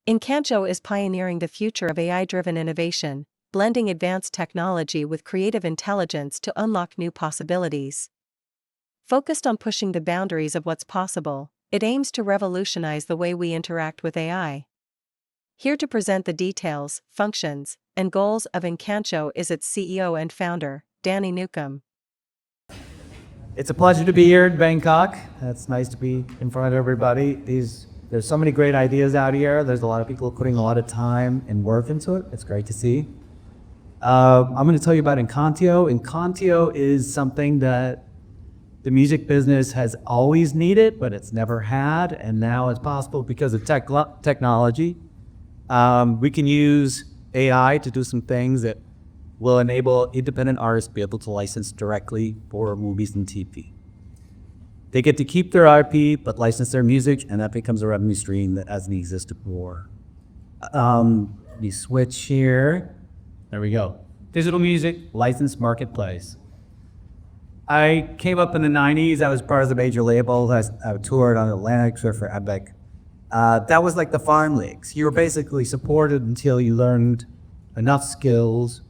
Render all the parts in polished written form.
Incantio is pioneering the future of AI-driven innovation, blending advanced technology with creative intelligence to unlock new possibilities. Focused on pushing the boundaries of what's possible, it aims to revolutionize the way we interact with AI. Here to present the details, functions, and goals of Incantio is its CEO and founder, Danny Newcomb. It's a pleasure to be here in Bangkok. It's nice to be in front of everybody. There's so many great ideas out here. There's a lot of people putting a lot of time and work into it. It's great to see. I'm going to tell you about Incantio. Incantio is something that the music business has always needed, but it's never had, and now it's possible because of technology. We can use AI to do some things that will enable independent artists to be able to license directly for movies and TV. They get to keep their IP, but license their music, and that becomes a revenue stream that hasn't existed before. Let me switch here. There we go. Digital music license marketplace. I came up in the 90s. I was part of the major label. I toured on Atlantic for Epic. That was like the farm leagues. You were basically supported until you learned enough skills,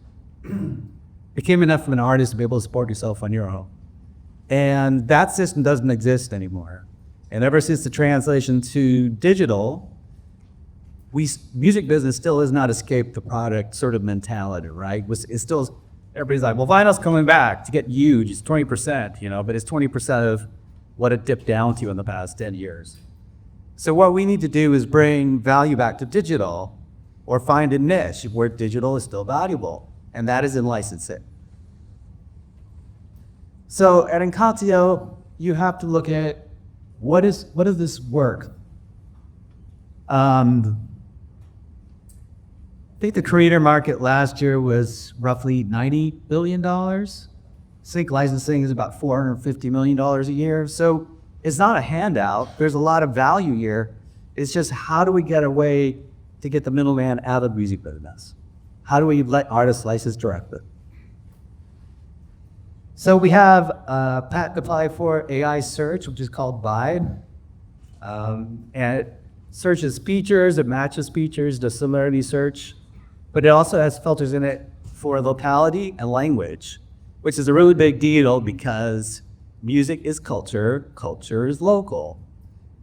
became enough of an artist to be able to support yourself on your own. And that system doesn't exist anymore. And ever since the translation to digital, music business still has not escaped the product sort of mentality, right? It's still, everybody's like, well, vinyl's coming back to get huge. It's 20%, but it's 20% of what it dipped down to in the past 10 years. So what we need to do is bring value back to digital or find a niche where digital is still valuable, and that is in licensing. So at Incantio, you have to look at what does this work? I think the creator market last year was roughly $90 billion. I think licensing is about $450 million a year. So it's not a handout. There's a lot of value here. It's just how do we get a way to get the middleman out of the music business? How do we let artists license directly? So we have a patent applied for AI search, which is called Vibe. And it searches features, it matches features, does similarity search, but it also has filters in it for locality and language, which is a really big deal because music is culture, culture is local.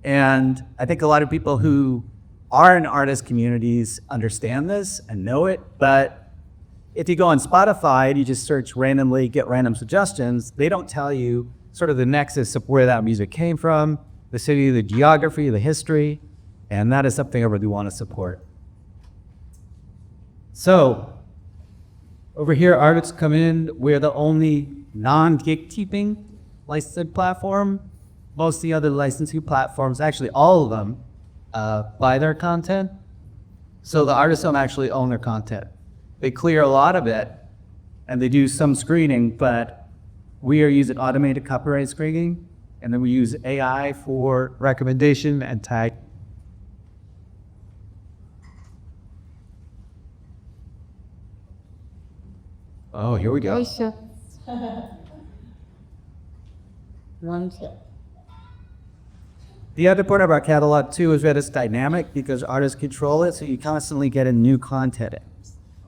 And I think a lot of people who are in artist communities understand this and know it, but if you go on Spotify and you just search randomly, get random suggestions, they don't tell you sort of the nexus of where that music came from, the city, the geography, the history, and that is something I really want to support. So over here, artists come in. We're the only non-gatekeeping licensing platform. Most of the other licensing platforms, actually all of them, buy their content. So the artists don't actually own their content. They clear a lot of it, and they do some screening, but we are using automated copyright screening, and then we use AI for recommendation and tag. Oh, here we go. The other part of our catalog too is that it's dynamic because artists control it, so you constantly get a new content in.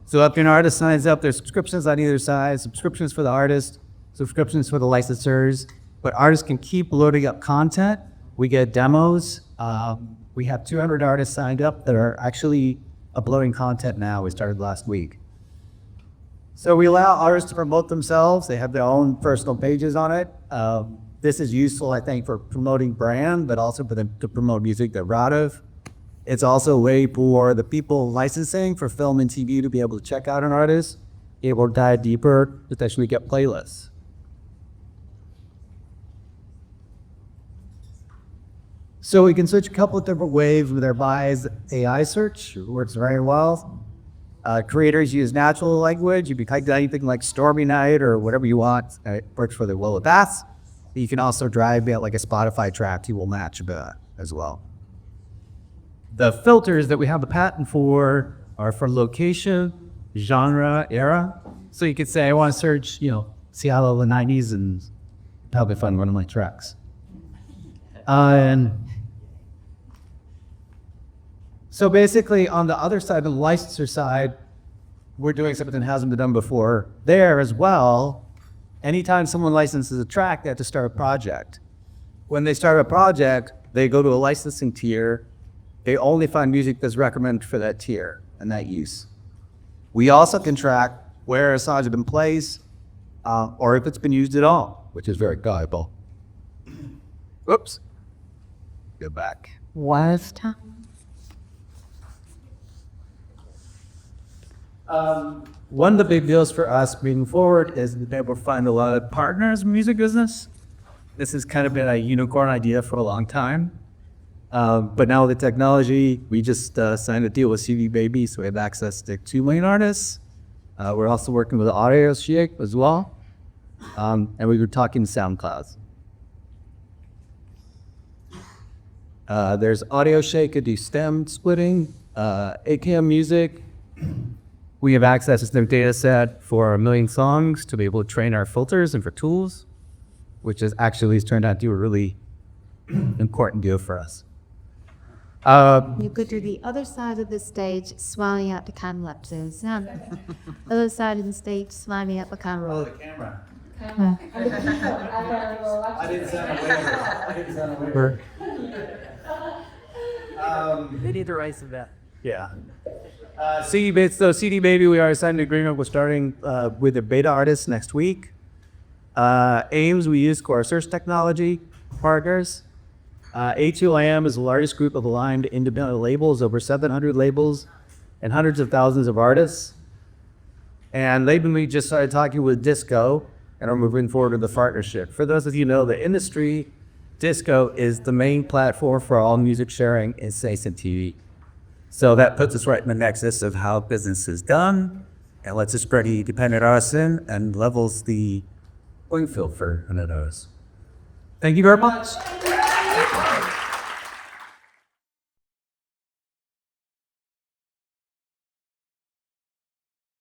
So if an artist signs up, there's subscriptions on either side, subscriptions for the artist, subscriptions for the licensors, but artists can keep loading up content. We get demos. We have 200 artists signed up that are actually uploading content now. We started last week. So we allow artists to promote themselves. They have their own personal pages on it. This is useful, I think, for promoting brand, but also for them to promote music they're proud of. It's also a way for the people licensing for film and TV to be able to check out an artist, be able to dive deeper, potentially get playlists. So we can switch a couple of different ways with our Vibe AI search. It works very well. Creators use natural language. You can type anything like Stormy Night or whatever you want. It works really well with that. You can also drive it like a Spotify track. You will match that as well. The filters that we have the patent for are for location, genre, era. So you could say, I want to search, Seattle in the 90s, and that'll be fun, one of my tracks. So basically, on the other side, the licensor side, we're doing something that hasn't been done before. There as well, anytime someone licenses a track, they have to start a project. When they start a project, they go to a licensing tier. They only find music that's recommended for that tier and that use. We also can track where a song has been placed, or if it's been used at all, which is very valuable. Whoops. Go back. Was time. One of the big deals for us moving forward is that we're finding a lot of partners in the music business. This has kind of been a unicorn idea for a long time. But now with the technology, we just signed a deal with CD Baby, so we have access to 2 million artists. We're also working with Audio Shake as well. And we were talking SoundClouds. There's Audio Shake, could do stem splitting, AKM music. We have access to their data set for 1 million songs to be able to train our filters and for tools, which has actually turned out to be a really important deal for us. You go to the other side of the stage, swelling out the time lapses. Other side of the stage, swelling out the camera. The camera. I didn't sound a waiver. They need to rise to that. Yeah. CD Baby, we already signed an agreement. We're starting with the beta artists next week. AIMS, we use core search technology partners. A2IM is the largest group of aligned independent labels, over 700 labels and hundreds of thousands of artists. And lately we just started talking with Disco and are moving forward with the partnership. For those of you who know the industry, Disco is the main platform for all music sharing in space and TV. So that puts us right in the nexus of how business is done and lets us bring independent artists in and levels the playing field for those. Thank you very much.